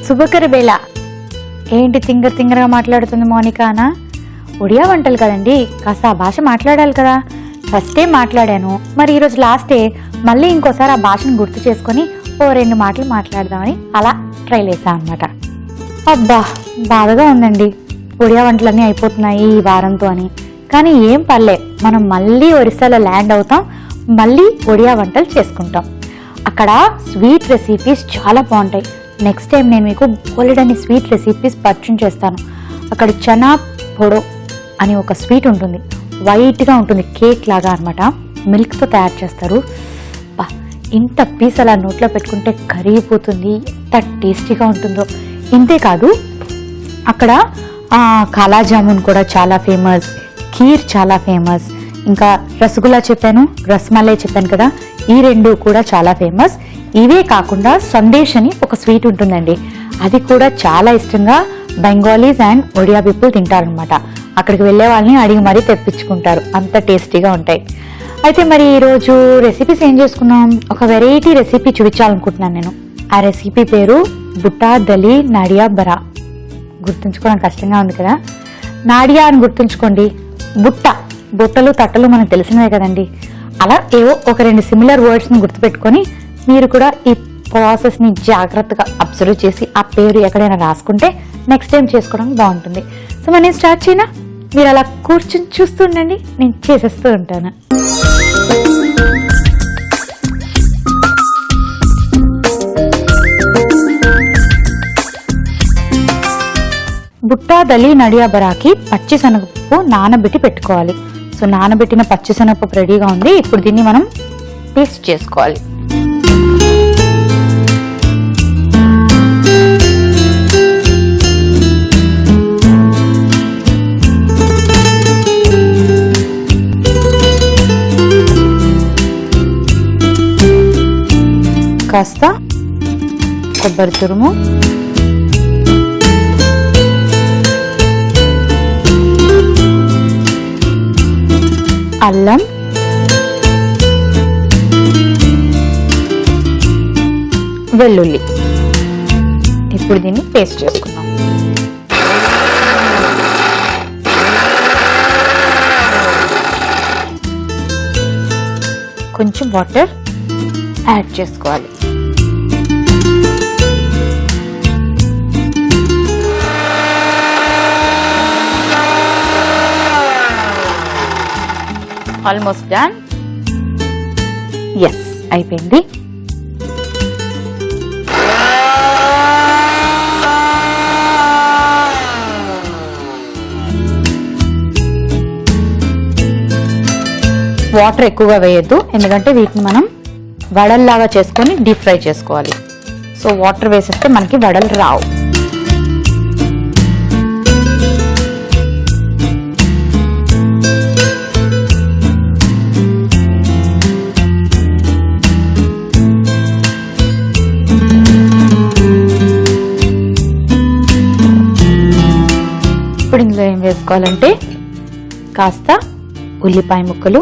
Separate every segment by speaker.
Speaker 1: శుభకర వేళ. ఏంటి తింగరగా మాట్లాడుతుంది మౌనిక అనా? ఒడియా వంటలు కదండి, కాస్త ఆ భాష మాట్లాడాలి కదా. ఫస్టే మాట్లాడాను, మరి ఈరోజు లాస్టే మళ్ళీ ఇంకోసారి ఆ భాషను గుర్తు చేసుకొని ఓ 2 మాటలు మాట్లాడదామని అలా ట్రైల్ వేసా అనమాట. అబ్బా బాధగా ఉందండి, ఒడియా వంటలన్నీ అయిపోతున్నాయి ఈ వారంతో అని. కానీ ఏం పర్లే, మనం మళ్ళీ ఒరిస్సాలో ల్యాండ్ అవుతాం, మళ్ళీ ఒడియా వంటలు చేసుకుంటాం. అక్కడ స్వీట్ రెసిపీస్ చాలా బాగుంటాయి. నెక్స్ట్ టైం నేను మీకు బోలెడన్ని స్వీట్ రెసిపీస్ పరిచయం చేస్తాను. అక్కడ చనా పొడో అని ఒక స్వీట్ ఉంటుంది, వైట్గా ఉంటుంది, కేక్ లాగా అనమాట, మిల్క్తో తయారు చేస్తారు. ఇంత పీస్ అలా నోట్లో పెట్టుకుంటే కరిగిపోతుంది, ఎంత టేస్టీగా ఉంటుందో. ఇంతేకాదు అక్కడ కాలా జామున్ కూడా చాలా ఫేమస్, ఖీర్ చాలా ఫేమస్, ఇంకా రసగుల్లా చెప్పాను, రసమలై చెప్పాను కదా, ఈ 2 కూడా చాలా ఫేమస్. ఇవే కాకుండా సందేశ్ అని ఒక స్వీట్ ఉంటుందండి, అది కూడా చాలా ఇష్టంగా బెంగాలీస్ అండ్ ఒడియా పీపుల్ తింటారనమాట. అక్కడికి వెళ్ళే వాళ్ళని అడిగి మరీ తెప్పించుకుంటారు, అంత టేస్టీగా ఉంటాయి. అయితే మరి ఈరోజు రెసిపీస్ ఏం చేసుకున్నాం, ఒక వెరైటీ రెసిపీ చూపించాలనుకుంటున్నాను నేను. ఆ రెసిపీ పేరు బుట్టా దలి నాడియా బరా. గుర్తుంచుకోవడం కష్టంగా ఉంది కదా. నాడియా అని గుర్తుంచుకోండి, బుట్టలు తట్టలు మనకు తెలిసినవే కదండి. అలా ఏవో ఒక 2 సిమిలర్ వర్డ్స్ని గుర్తుపెట్టుకొని మీరు కూడా ఈ ప్రాసెస్ని జాగ్రత్తగా అబ్జర్వ్ చేసి ఆ పేరు ఎక్కడైనా రాసుకుంటే నెక్స్ట్ టైం చేసుకోవడానికి బాగుంటుంది. సో మరి నేను స్టార్ట్ చేయనా? మీరు అలా కూర్చుని చూస్తుండండి, నేను చేసేస్తూ ఉంటాను. బుట్టా దలి నడియా బరాకి పచ్చిశనగపప్పు నానబెట్టి పెట్టుకోవాలి. సో నానబెట్టిన పచ్చిశనగపప్పు రెడీగా ఉంది. ఇప్పుడు దీన్ని మనం పేస్ట్ చేసుకోవాలి. కాస్త కొబ్బరి తురుము, అల్లం, వెల్లుల్లి. ఇప్పుడు దీన్ని పేస్ట్ చేసుకుందాం. కొంచెం వాటర్ యాడ్ చేసుకోవాలి. Almost done. ఎస్, అయిపోయింది. వాటర్ ఎక్కువగా వేయద్దు, ఎందుకంటే వీటిని మనం వడల్లాగా చేసుకొని డీప్ ఫ్రై చేసుకోవాలి. సో వాటర్ వేసేస్తే మనకి వడలు రావు. ఇప్పుడు ఇందులో ఏం వేసుకోవాలంటే కాస్త ఉల్లిపాయ ముక్కలు,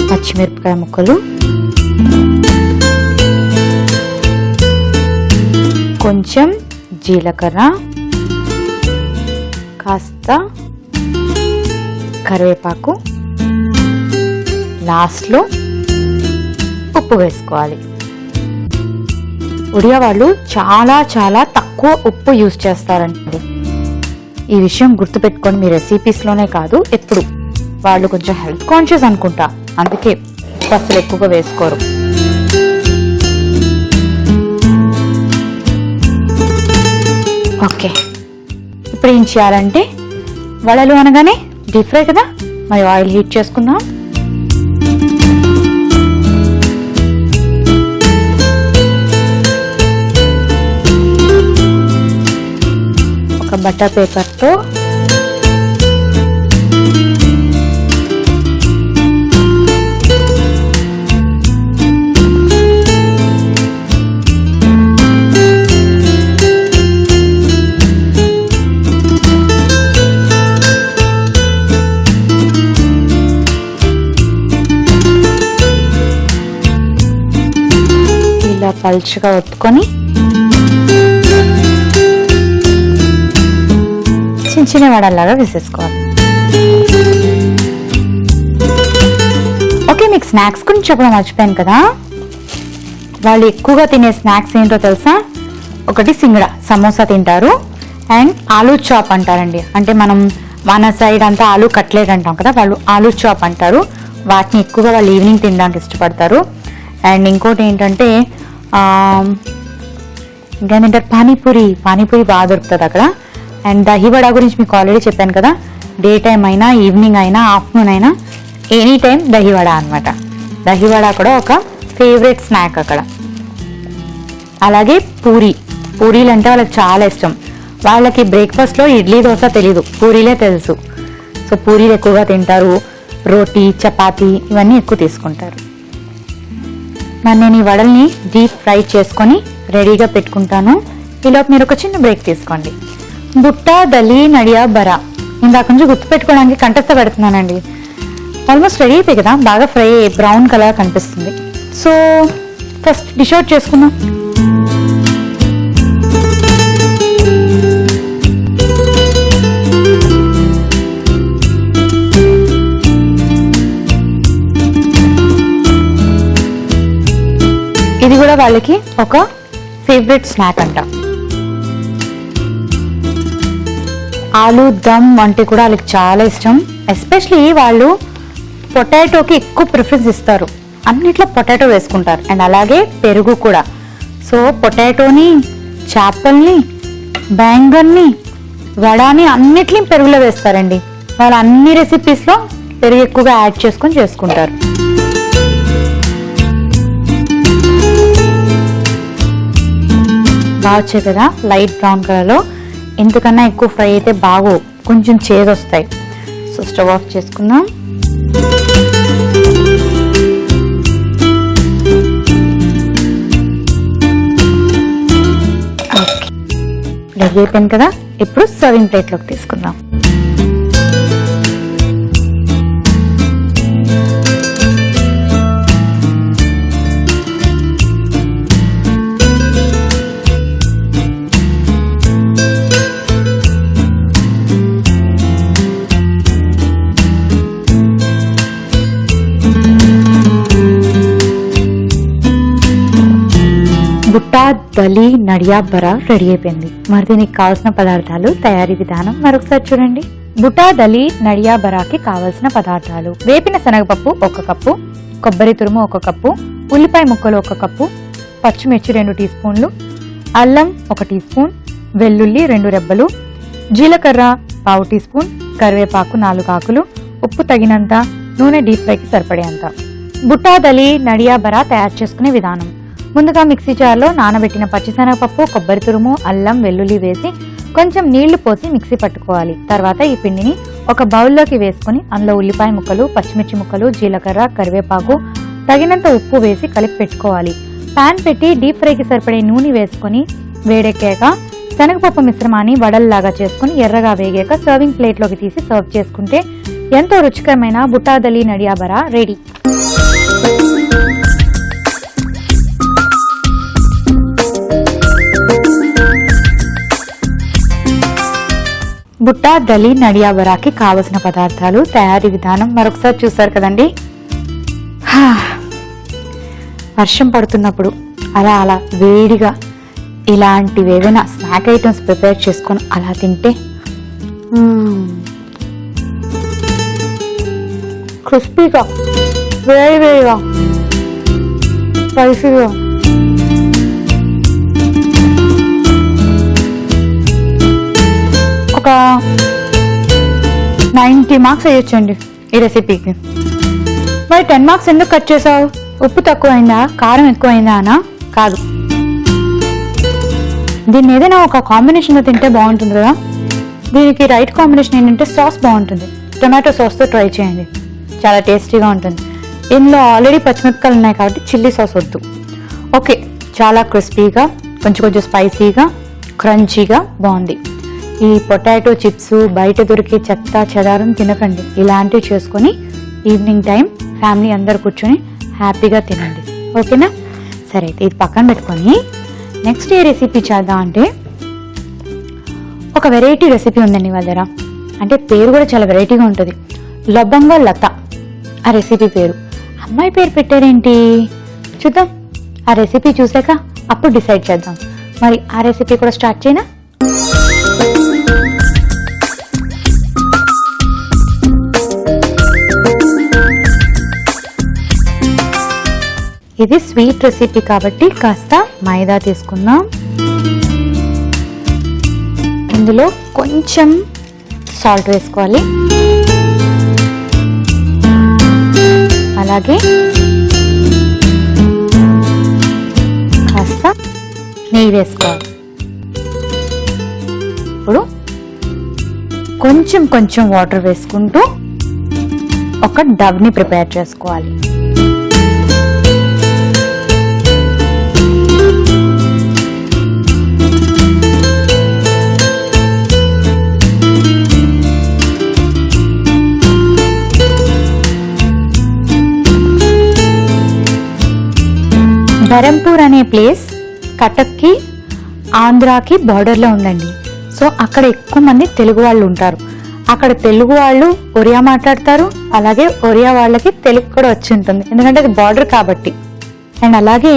Speaker 1: పచ్చిమిరపకాయ ముక్కలు, కొంచెం జీలకర్ర, కాస్త కరివేపాకు, లాస్ట్లో ఉప్పు వేసుకోవాలి. ఒడియా వాళ్ళు చాలా చాలా తక్కువ ఉప్పు యూజ్ చేస్తారండి. ఈ విషయం గుర్తుపెట్టుకొని మీ రెసిపీస్లోనే కాదు, ఎప్పుడు. వాళ్ళు కొంచెం హెల్త్ కాన్షియస్ అనుకుంటా, అందుకే ఉప్పు అసలు ఎక్కువగా వేసుకోరు. ఓకే, ఇప్పుడు ఏం చేయాలంటే వడలు అనగానే డీప్ ఫ్రై కదా, మరి ఆయిల్ హీట్ చేసుకుందాం. ఒక బటర్ పేపర్తో ఇలా పల్చగా ఒత్తుకొని చిన్న చిన్న వడల్లాగా వేసేసుకోవాలి. ఓకే, మీకు స్నాక్స్ గురించి చెప్పడం మర్చిపోయాను కదా. వాళ్ళు ఎక్కువగా తినే స్నాక్స్ ఏంటో తెలుసా? ఒకటి సింగడా, సమోసా తింటారు, అండ్ ఆలూ చాప్ అంటారండి. అంటే మన సైడ్ అంతా ఆలూ కట్లెట్ అంటాం కదా, వాళ్ళు ఆలూ చాప్ అంటారు. వాటిని ఎక్కువగా వాళ్ళు ఈవినింగ్ తినడానికి ఇష్టపడతారు. అండ్ ఇంకోటి ఏంటంటే ఇంకా తింటారు పానీపూరి బాగా దొరుకుతుంది అక్కడ. అండ్ దహివడ గురించి మీకు ఆల్రెడీ చెప్పాను కదా, డే టైం అయినా ఈవినింగ్ అయినా ఆఫ్టర్నూన్ అయినా ఎనీ టైం దహివడ అనమాట. దహివడ కూడా ఒక ఫేవరెట్ స్నాక్ అక్కడ. అలాగే పూరీలు అంటే వాళ్ళకి చాలా ఇష్టం. వాళ్ళకి బ్రేక్ఫాస్ట్లో ఇడ్లీ దోశ తెలీదు, పూరీలే తెలుసు. సో పూరీలు ఎక్కువగా తింటారు, రోటీ చపాతీ ఇవన్నీ ఎక్కువ తీసుకుంటారు. మరి నేను ఈ వడల్ని డీప్ ఫ్రై చేసుకొని రెడీగా పెట్టుకుంటాను. ఈలోపు మీరు ఒక చిన్న బ్రేక్ తీసుకోండి. బుట్టా దలి నడియా బరా ఇందాక నుంచి గుర్తుపెట్టుకోవడానికి కంటస్థ పెడుతున్నానండి. ఆల్మోస్ట్ రెడీ అయిపోయి కదా, బాగా ఫ్రై బ్రౌన్ కలర్ కనిపిస్తుంది. సో ఫస్ట్ డిష్ అవుట్ చేసుకుందాం. ఇది కూడా వాళ్ళకి ఒక ఫేవరెట్ స్నాక్ అంట. ఆలూ దమ్ అంటే కూడా వాళ్ళకి చాలా ఇష్టం. ఎస్పెషలీ వాళ్ళు పొటాటోకి ఎక్కువ ప్రిఫరెన్స్ ఇస్తారు, అన్నిట్లో పొటాటో వేసుకుంటారు. అండ్ అలాగే పెరుగు కూడా. సో పొటాటోని, చేపల్ని, బ్యాంగన్ని, వడాని అన్నిటిని పెరుగులో వేస్తారండి. వాళ్ళు అన్ని రెసిపీస్లో పెరుగు ఎక్కువగా యాడ్ చేసుకొని చేసుకుంటారు. బాగా వచ్చాయి కదా లైట్ బ్రౌన్ కలర్లో. ఎంతకన్నా ఎక్కువ ఫ్రై అయితే బాగో, కొంచెం చేదు వస్తాయి. సో స్టవ్ ఆఫ్ చేసుకుందాం. ఓకే, రెడీ అయిపోయింది కదా. ఇప్పుడు సర్వింగ్ ప్లేట్లోకి తీసుకుందాం. బుట్టా దలి నడియా బరా రెడీ అయిపోయింది. మరి దీనికి కావాల్సిన పదార్థాలు, తయారీ విధానం మరొకసారి చూడండి. బుట్టా దలి నడియా బరాకి కావలసిన పదార్థాలు: వేపిన శనగపప్పు 1 కప్పు, కొబ్బరి తురుము 1 కప్పు, ఉల్లిపాయ ముక్కలు 1 కప్పు, పచ్చిమిర్చి 2 టీ స్పూన్లు, అల్లం 1 టీ స్పూన్, వెల్లుల్లి 2 రెబ్బలు, జీలకర్ర 1/2 టీ స్పూన్, కరివేపాకు 4 ఆకులు, ఉప్పు తగినంత, నూనె డీప్ ఫ్రైకి సరిపడేంత. బుట్టా దలి నడియా బరా తయారు చేసుకునే విధానం: ముందుగా మిక్సీ జార్లో నానబెట్టిన పచ్చిశనగపప్పు, కొబ్బరి తురుము, అల్లం, వెల్లుల్లి వేసి కొంచెం నీళ్లు పోసి మిక్సీ పట్టుకోవాలి. తర్వాత ఈ పిండిని ఒక బౌల్లోకి వేసుకుని అందులో ఉల్లిపాయ ముక్కలు, పచ్చిమిర్చి ముక్కలు, జీలకర్ర, కరివేపాకు, తగినంత ఉప్పు వేసి కలిపి పెట్టుకోవాలి. పాన్ పెట్టి డీప్ ఫ్రైకి సరిపడే నూనె వేసుకుని వేడెక్కాక శనగపప్పు మిశ్రమాన్ని వడల్లాగా చేసుకుని ఎర్రగా వేగాక సర్వింగ్ ప్లేట్లోకి తీసి సర్వ్ చేసుకుంటే ఎంతో రుచికరమైన బుట్టా దలి నడియా బరా రెడీ. బుట్టా దలి నడియా బరాకి కావలసిన పదార్థాలు, తయారీ విధానం మరొకసారి చూసారు కదండి. వర్షం పడుతున్నప్పుడు అలా వేడిగా ఇలాంటివి ఏవైనా స్నాక్ ఐటమ్స్ ప్రిపేర్ చేసుకొని అలా తింటే క్రిస్పీగా, వేడిగా, స్పైసీగా, ఒక 90 మార్క్స్ వేయొచ్చండి ఈ రెసిపీకి. మరి 10 మార్క్స్ ఎందుకు కట్ చేసావు? ఉప్పు తక్కువైందా, కారం ఎక్కువైందా అనా? కాదు, దీన్ని ఏదైనా ఒక కాంబినేషన్లో తింటే బాగుంటుంది కదా. దీనికి రైట్ కాంబినేషన్ ఏంటంటే సాస్ బాగుంటుంది. టొమాటో సాస్తో ట్రై చేయండి, చాలా టేస్టీగా ఉంటుంది. ఇందులో ఆల్రెడీ పచ్చిమిరపకాయలు ఉన్నాయి కాబట్టి చిల్లీ సాస్ వద్దు. ఓకే, చాలా క్రిస్పీగా, కొంచెం స్పైసీగా, క్రంచీగా బాగుంది. ఈ పొటాటో చిప్స్ బయట దొరికే చెత్త చెదారం తినకండి. ఇలాంటివి చేసుకొని ఈవినింగ్ టైం ఫ్యామిలీ అందరు కూర్చొని హ్యాపీగా తినండి. ఓకేనా? సరే అయితే ఇది పక్కన పెట్టుకొని నెక్స్ట్ ఏ రెసిపీ చేద్దాం అంటే ఒక వెరైటీ రెసిపీ ఉందండి వాళ్ళ దగ్గర. అంటే పేరు కూడా చాలా వెరైటీగా ఉంటుంది, లవంగ లత ఆ రెసిపీ పేరు. అమ్మాయి పేరు పెట్టారేంటి చూద్దాం. ఆ రెసిపీ చూసాక అప్పుడు డిసైడ్ చేద్దాం. మరి ఆ రెసిపీ కూడా స్టార్ట్ చేయనా? ఇది స్వీట్ రెసిపీ కాబట్టి కాస్త మైదా తీసుకుందాం. ఇందులో కొంచెం సాల్ట్ వేసుకోవాలి, అలాగే కాస్త నెయ్యి వేసుకోవాలి. ఇప్పుడు కొంచెం కొంచెం వాటర్ వేసుకుంటూ ఒక డవ్ని ప్రిపేర్ చేసుకోవాలి. బెరంపూర్ అనే ప్లేస్ కటక్కి ఆంధ్రాకి బార్డర్లో ఉందండి. సో అక్కడ ఎక్కువ మంది తెలుగు వాళ్ళు ఉంటారు. అక్కడ తెలుగు వాళ్ళు ఒరియా మాట్లాడతారు, అలాగే ఒరియా వాళ్ళకి తెలుగు కూడా వచ్చి ఉంటుంది, ఎందుకంటే అది బార్డర్ కాబట్టి. అండ్ అలాగే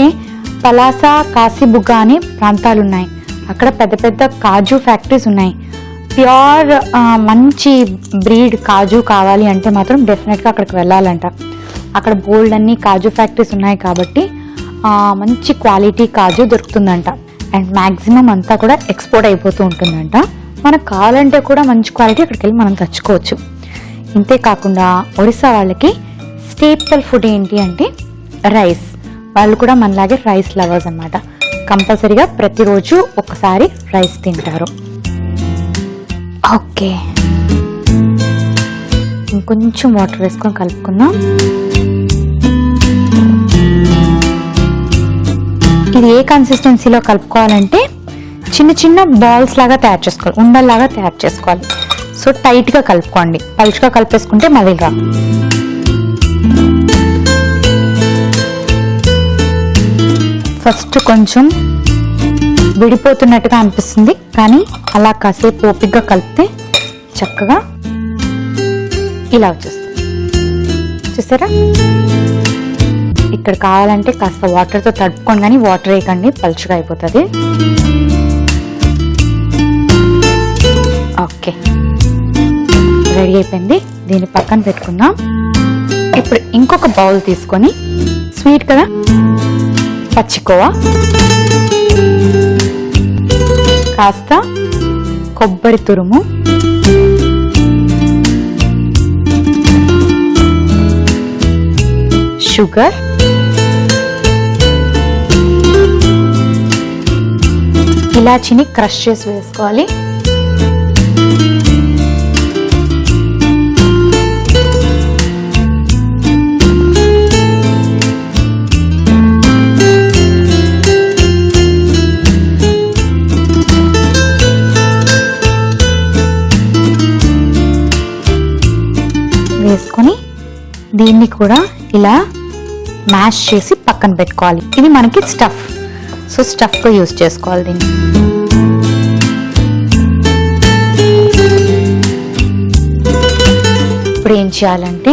Speaker 1: పలాస, కాశీబుగ్గ అనే ప్రాంతాలు ఉన్నాయి. అక్కడ పెద్ద పెద్ద కాజు ఫ్యాక్టరీస్ ఉన్నాయి. ప్యూర్ మంచి బ్రీడ్ కాజు కావాలి అంటే మాత్రం డెఫినెట్గా అక్కడికి వెళ్ళాలంట. అక్కడ బోల్డ్ అన్ని కాజు ఫ్యాక్టరీస్ ఉన్నాయి కాబట్టి మంచి క్వాలిటీ కాజు దొరుకుతుందంట. అండ్ మ్యాక్సిమం అంతా కూడా ఎక్స్పోర్ట్ అయిపోతూ ఉంటుందంట. మనకు కావాలంటే కూడా మంచి క్వాలిటీ అక్కడికి వెళ్ళి మనం తెచ్చుకోవచ్చు. ఇంతేకాకుండా ఒరిస్సా వాళ్ళకి స్టేపుల్ ఫుడ్ ఏంటి అంటే రైస్. వాళ్ళు కూడా మనలాగే రైస్ లవర్స్ అన్నమాట. కంపల్సరీగా ప్రతిరోజు ఒకసారి రైస్ తింటారు. ఓకే, ఇంకొంచెం వాటర్ వేసుకొని కలుపుకుందాం. ఇది ఏ కన్సిస్టెన్సీలో కలుపుకోవాలంటే చిన్న చిన్న బాల్స్ లాగా తయారు చేసుకోవాలి, ఉండల్లాగా తయారు చేసుకోవాలి. సో టైట్గా కలుపుకోండి, పలుచగా కలిపేసుకుంటే మళ్ళీ రా. ఫస్ట్ కొంచెం విడిపోతున్నట్టుగా అనిపిస్తుంది, కానీ అలా కాసేపు ఓపికగా కలిపితే చక్కగా ఇలా వచ్చేస్తుంది. చూసారా? ఇక్కడ కావాలంటే కాస్త వాటర్తో తడుపుకోండి, కానీ వాటర్ వేయకండి, పలుచగా అయిపోతుంది. ఓకే, రెడీ అయిపోయింది. దీన్ని పక్కన పెట్టుకుందాం. ఇప్పుడు ఇంకొక బౌల్ తీసుకొని స్వీట్ కదా, పచ్చికోవా, కాస్త కొబ్బరి తురుము, షుగర్, ఇలాచీని క్రష్ చేసి వేసుకోవాలి. వేసుకొని దీన్ని కూడా ఇలా మ్యాష్ చేసి పక్కన పెట్టుకోవాలి. ఇది మనకి స్టఫ్, సో స్టఫ్గా యూజ్ చేసుకోవాలి దీన్ని. ఇప్పుడు ఏం చేయాలంటే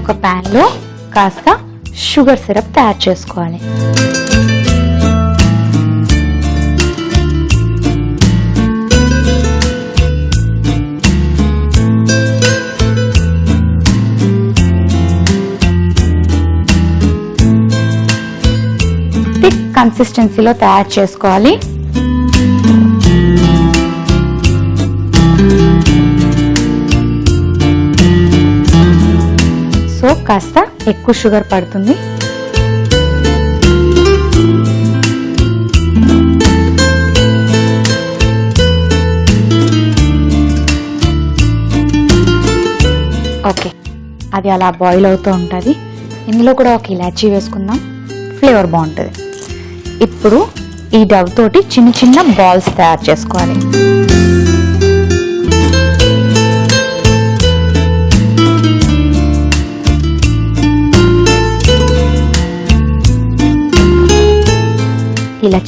Speaker 1: ఒక ప్యాన్లో కాస్త షుగర్ సిరప్ తయారు చేసుకోవాలి. కన్సిస్టెన్సీలో తయారు చేసుకోవాలి. సో కాస్త ఎక్కువ షుగర్ పడుతుంది. ఓకే, అది అలా బాయిల్ అవుతూ ఉంటుంది. ఇందులో కూడా ఒక ఇలాచీ వేసుకుందాం, ఫ్లేవర్ బాగుంటుంది. ఇప్పుడు ఈ డవ్ తోటి చిన్న చిన్న బాల్స్ తయారు చేసుకోవాలి.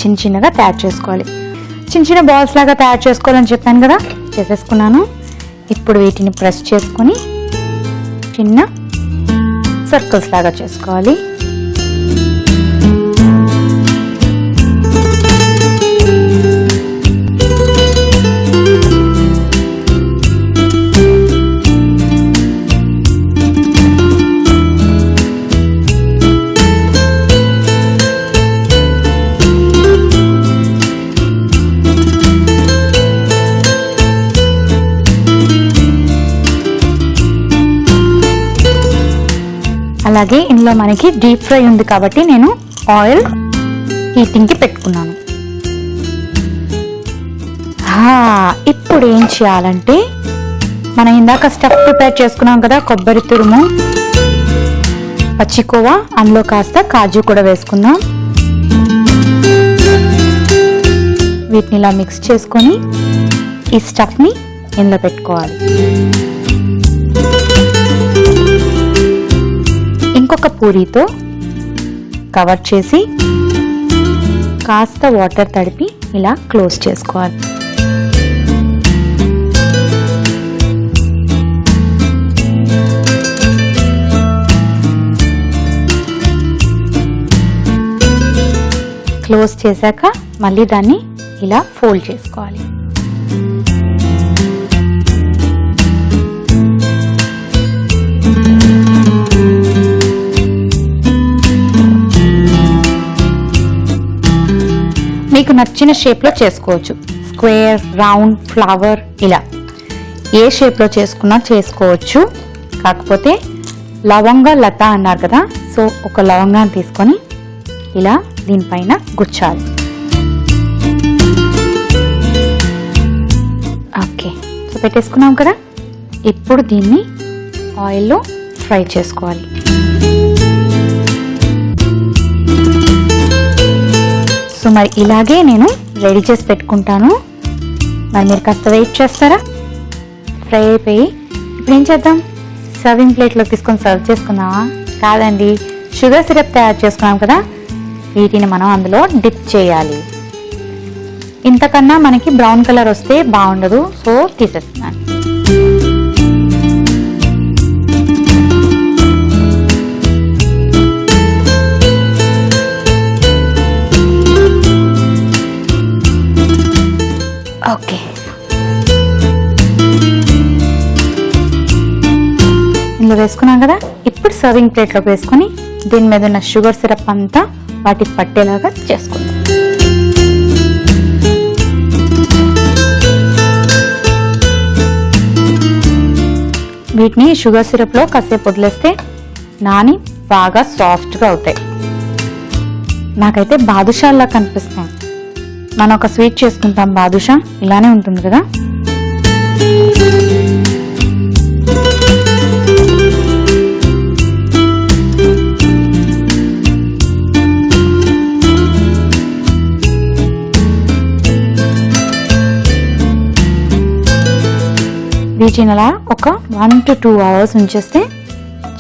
Speaker 1: చిన్న చిన్నగా తయారు చేసుకోవాలి. చిన్న చిన్న బాల్స్ లాగా తయారు చేసుకోవాలని చెప్పాను కదా, చేసేసుకున్నాను. ఇప్పుడు వీటిని ప్రెస్ చేసుకొని చిన్న సర్కిల్స్ లాగా చేసుకోవాలి. అలాగే ఇందులో మనకి డీప్ ఫ్రై ఉంది కాబట్టి నేను ఆయిల్ హీటింగ్కి పెట్టుకున్నాను. ఇప్పుడు ఏం చేయాలంటే మనం ఇందాక స్టఫ్ ప్రిపేర్ చేసుకున్నాం కదా, కొబ్బరి తురుము, పచ్చికోవా, అందులో కాస్త కాజు కూడా వేసుకుందాం. వీటిని ఇలా మిక్స్ చేసుకొని ఈ స్టఫ్ని ఇందులో పెట్టుకోవాలి. ఇంకొక పూరీతో కవర్ చేసి కాస్త వాటర్ తడిపి ఇలా క్లోజ్ చేసుకోవాలి. క్లోజ్ చేశాక మళ్ళీ దాన్ని ఇలా ఫోల్డ్ చేసుకోవాలి. మీకు నచ్చిన షేప్లో చేసుకోవచ్చు. స్క్వేర్, రౌండ్, ఫ్లవర్, ఇలా ఏ షేప్లో చేసుకున్నా చేసుకోవచ్చు. కాకపోతే లవంగా లత అన్నారు కదా, సో ఒక లవంగాన్ని తీసుకొని ఇలా దీనిపైన గుచ్చాలి. ఓకే, సో పెట్టేసుకున్నాం కదా. ఇప్పుడు దీన్ని ఆయిల్లో ఫ్రై చేసుకోవాలి. సో మరి ఇలాగే నేను రెడీ చేసి పెట్టుకుంటాను. మరి మీరు కాస్త వెయిట్ చేస్తారా? ఫ్రై అయిపోయి ఇప్పుడు ఏం చేద్దాం? సర్వింగ్ ప్లేట్లోకి తీసుకొని సర్వ్ చేసుకుందామా? కాదండి, షుగర్ సిరప్ తయారు చేసుకున్నాం కదా, వీటిని మనం అందులో డిప్ చేయాలి. ఇంతకన్నా మనకి బ్రౌన్ కలర్ వస్తే బాగుండదు, సో తీసేస్తున్నాను. ఓకే, ఇందులో వేసుకున్నాం కదా. ఇప్పుడు సర్వింగ్ ప్లేట్లోకి వేసుకొని దీని మీద ఉన్న షుగర్ సిరప్ అంతా వాటికి పట్టేలాగా చేసుకుందాం. వీటిని షుగర్ సిరప్లో కాసేపు వదిలేస్తే నాని బాగా సాఫ్ట్గా అవుతాయి. నాకైతే బాదుషాల్లా కనిపిస్తాయి. మనం ఒక స్వీట్ చేసుకుంటాం, బాదుషా ఇలానే ఉంటుంది కదా. వీటిని అలా ఒక 1 to 2 hours ఉంచేస్తే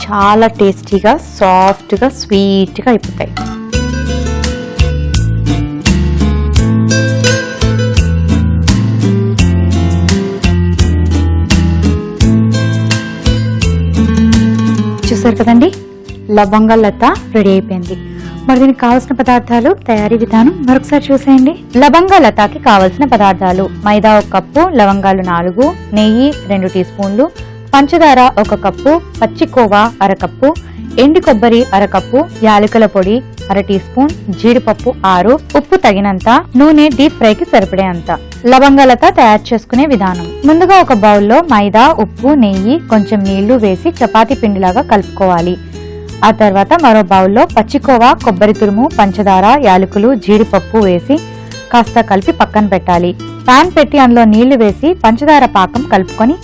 Speaker 1: చాలా టేస్టీగా, సాఫ్ట్గా, స్వీట్గా అయిపోతాయి. చూసారు కదండి, లవంగా లత రెడీ అయిపోయింది. మరి దీనికి కావాల్సిన పదార్థాలు, తయారీ విధానం మరొకసారి చూసేయండి. లవంగా లతాకి కావలసిన పదార్థాలు: మైదా 1 కప్పు, లవంగాలు 4, నెయ్యి 2 టీ స్పూన్లు, పంచదార 1 కప్పు, పచ్చికోవా 1/2 కప్పు, ఎండు కొబ్బరి 1/2 కప్పు, యాలకుల పొడి 1/2 టీ స్పూన్, జీడిపప్పు 6, ఉప్పు తగినంత, నూనె డీప్ ఫ్రైకి సరిపడేంత. లవంగాలత తయారు చేసుకునే విధానం: ముందుగా ఒక బౌల్లో మైదా, ఉప్పు, నెయ్యి, కొంచెం నీళ్లు వేసి చపాతీ పిండిలాగా కలుపుకోవాలి. ఆ తర్వాత మరో బౌల్లో పచ్చికోవా, కొబ్బరి తురుము, పంచదార, యాలకులు, జీడిపప్పు వేసి కాస్త కలిపి పక్కన పెట్టాలి. పాన్ పెట్టి అందులో నీళ్లు వేసి పంచదార పాకం కలుపుకొని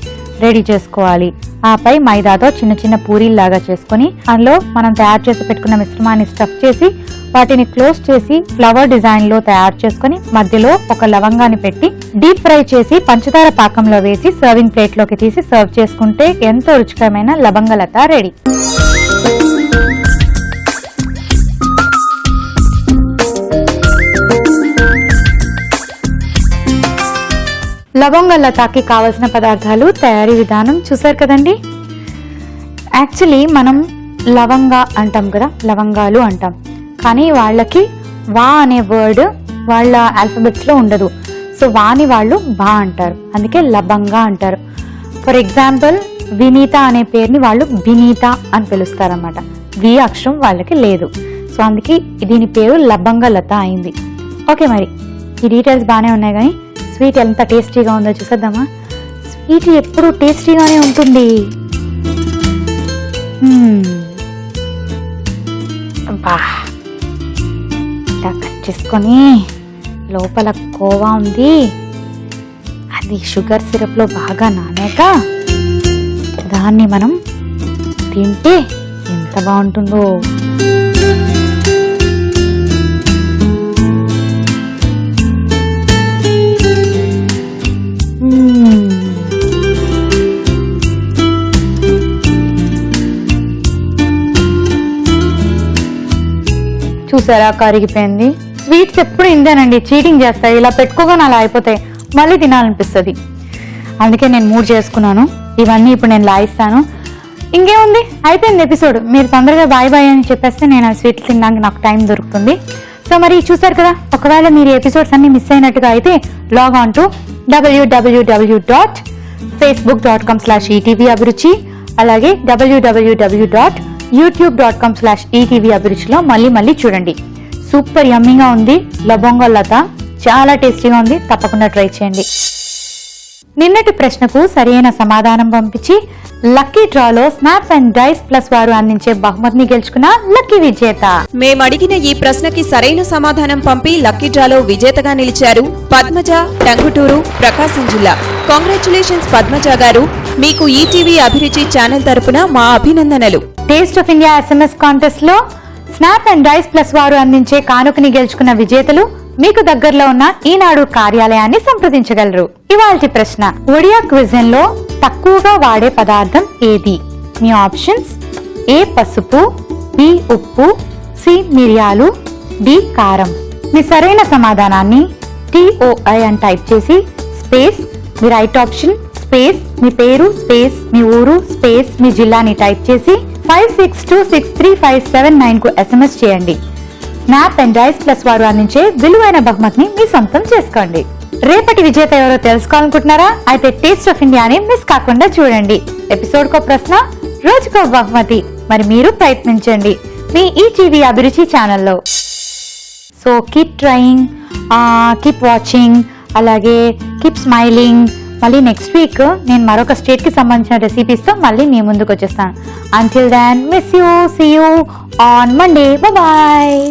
Speaker 1: రెడీ చేసుకోవాలి. ఆపై మైదాతో చిన్న చిన్న పూరీల్లాగా చేసుకుని అందులో మనం తయారు చేసి పెట్టుకున్న మిశ్రమాన్ని స్టఫ్ చేసి వాటిని క్లోజ్ చేసి ఫ్లవర్ డిజైన్ లో తయారు చేసుకుని మధ్యలో ఒక లవంగాన్ని పెట్టి డీప్ ఫ్రై చేసి పంచదార పాకంలో వేసి సర్వింగ్ ప్లేట్ లోకి తీసి సర్వ్ చేసుకుంటే ఎంతో రుచికరమైన లవంగలత రెడీ. లవంగ లతాకి కావలసిన పదార్థాలు, తయారీ విధానం చూసారు కదండి. యాక్చువల్లీ మనం లవంగా అంటాం కదా, లవంగాలు అంటాం, కానీ వాళ్ళకి వా అనే వర్డ్ వాళ్ళ ఆల్ఫాబెట్స్లో ఉండదు. సో వాని వాళ్ళు బా అంటారు, అందుకే లబంగా అంటారు. ఫర్ ఎగ్జాంపుల్ వినీత అనే పేరుని వాళ్ళు బినీత అని పిలుస్తారన్నమాట. వి అక్షరం వాళ్ళకి లేదు, సో అందుకే దీని పేరు లబంగ లత అయింది. ఓకే, మరి ఈ డీటెయిల్స్ బాగానే ఉన్నాయి, కానీ స్వీట్ ఎంత టేస్టీగా ఉందో చూసేద్దామా. స్వీట్ ఎప్పుడు టేస్టీగానే ఉంటుంది. బా ఇలా కట్ చేసుకొని లోపల కోవా ఉంది, అది షుగర్ సిరప్లో బాగా నానాక దాన్ని మనం తింటే ఎంత బాగుంటుందో. చూసారా కరిగిపోయింది. స్వీట్స్ ఎప్పుడు ఇంతేనండి, చీటింగ్ చేస్తాయి. ఇలా పెట్టుకోగానే అలా అయిపోతాయి, మళ్ళీ తినాలనిపిస్తుంది. అందుకే నేను 3 చేసుకున్నాను. ఇవన్నీ ఇప్పుడు నేను లాయిస్తాను. ఇంకేముంది, అయిపోయింది ఎపిసోడ్. మీరు తొందరగా బాయ్ బాయ్ అని చెప్పేస్తే నేను ఆ స్వీట్లు తినడానికి నాకు టైం దొరుకుతుంది. సో మరి చూసారు కదా, ఒకవేళ మీరు ఎపిసోడ్స్ అన్ని మిస్ అయినట్టుగా అయితే లాగ్ ఆన్ టు www.facebook.com/ETV అభిరుచి, అలాగే www.youtube.com/ETV అభిరుచిలో మళ్ళీ చూడండి. సూపర్ యమ్మీగా ఉంది లవంగ లత, చాలా టేస్టీగా ఉంది. తప్పకుండా ట్రై చేయండి. నిన్నటి ప్రశ్నకు సరైన సమాధానం పంపించి లక్కీ డ్రాలో స్నాప్ అండ్ డైస్ ప్లస్ వారు అందించే బహుమతిని గెలుచుకున్న లక్కీ విజేత.
Speaker 2: మేము అడిగిన ఈ ప్రశ్నకి సరైన సమాధానం పంపి లక్కీ డ్రాలో విజేతగా నిలిచారు పద్మజ, టంగుటూరు, ప్రకాశం జిల్లా. కాంగ్రాచులేషన్స్ పద్మజ గారు, మీకు ఈటీవీ అభిరుచి ఛానల్ తరపున మా అభినందనలు.
Speaker 1: Taste of India SMS contest లో స్నాప్ అండ్ డైస్ ప్లస్ వారు అందించే కానుకని గెలుచుకున్న విజేతలు మీకు దగ్గరలో ఉన్న ఈనాడు కార్యాలయాన్ని సంప్రదించగలరు. ఇవాల్టి ప్రశ్న, ఒడియా క్విజిన్ లో తక్కువగా వాడే పదార్థం ఏది? మీ ఆప్షన్స్: ఏ పసుపు, బి ఉప్పు, సి మిరియాలు, డి కారం. మీ సరైన సమాధానాన్ని TOI అని టైప్ చేసి స్పేస్ మీ రైట్ ఆప్షన్ స్పేస్ మీ పేరు స్పేస్ మీ ఊరు స్పేస్ మీ జిల్లాని టైప్ చేసి 56263579 కు SMS చేయండి. స్నాప్ అండ్ డైస్ ప్లస్ వారు అందించే విలువైన బహుమతిని మీ సొంతం చేసుకోండి. రేపటి విజేత ఎవరో తెలుసుకోవాలనుకుంటున్నారా? అయితే టేస్ట్ ఆఫ్ ఇండియాని మిస్ కాకుండా చూడండి. ఎపిసోడ్ కో ప్రశ్న, రోజుకో బహుమతి. మరి మీరు ప్రయత్నించండి మీ ఈటీవీ అభిరుచి ఛానల్లో. So keep trying, keep watching, అలాగే కీప్ స్మైలింగ్. మళ్ళీ నెక్స్ట్ వీక్ నేను మరొక స్టేట్ కి సంబంధించిన రెసిపీస్ తో మళ్ళీ మీ ముందుకు వచ్చేస్తాను. Until then miss you, see you on Monday. Bye.